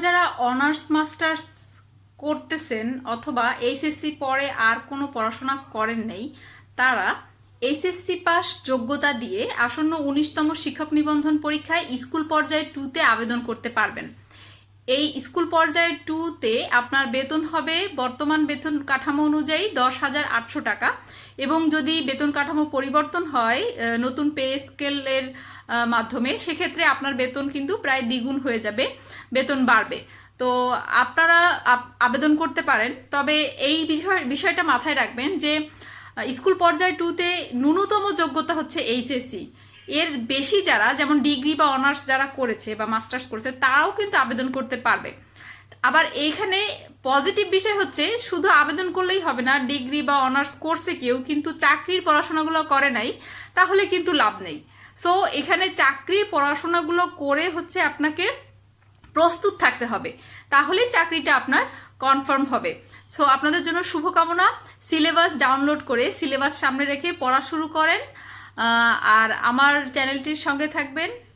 যারা honours masters করতেছেন অথবা এইচএসসি পরে আর কোনো পড়াশোনা করেন নাই, তারা এইচএসসি পাস যোগ্যতা দিয়ে আসন্ন 19তম শিক্ষক নিবন্ধন পরীক্ষায় স্কুল পর্যায়ে 2-তে আবেদন করতে পারবেন। এই স্কুল পর্যায়ে 2-তে আপনার বেতন হবে বর্তমান বেতন কাঠামো অনুযায়ী 10,800 টাকা, এবং যদি বেতন কাঠামো পরিবর্তন হয় নতুন পে স্কেলের মাধ্যমে, সেক্ষেত্রে আপনার বেতন কিন্তু প্রায় দ্বিগুণ হয়ে যাবে, বেতন বাড়বে। তো আপনারা আবেদন করতে পারেন। তবে এই বিষয়টা মাথায় রাখবেন যে স্কুল পর্যায়ে 2-তে ন্যূনতম যোগ্যতা হচ্ছে এইচএসসি। এর বেশি যারা, যেমন ডিগ্রি বা অনার্স যারা করেছে বা মাস্টার্স করেছে, তারাও কিন্তু আবেদন করতে পারবে। আবার এইখানে পজিটিভ বিষয় হচ্ছে শুধু আবেদন করলেই হবে না। ডিগ্রি বা অনার্স করছে কেউ কিন্তু চাকরির পড়াশোনাগুলো করে নাই, তাহলে কিন্তু লাভ নেই। সো এখানে চাকরির পড়াশোনাগুলো করে হচ্ছে আপনাকে প্রস্তুত থাকতে হবে, তাহলেই চাকরিটা আপনার কনফার্ম হবে। সো আপনাদের জন্য শুভকামনা। সিলেবাস ডাউনলোড করে সিলেবাস সামনে রেখে পড়া শুরু করেন, আর আমার চ্যানেলটির সঙ্গে থাকবেন।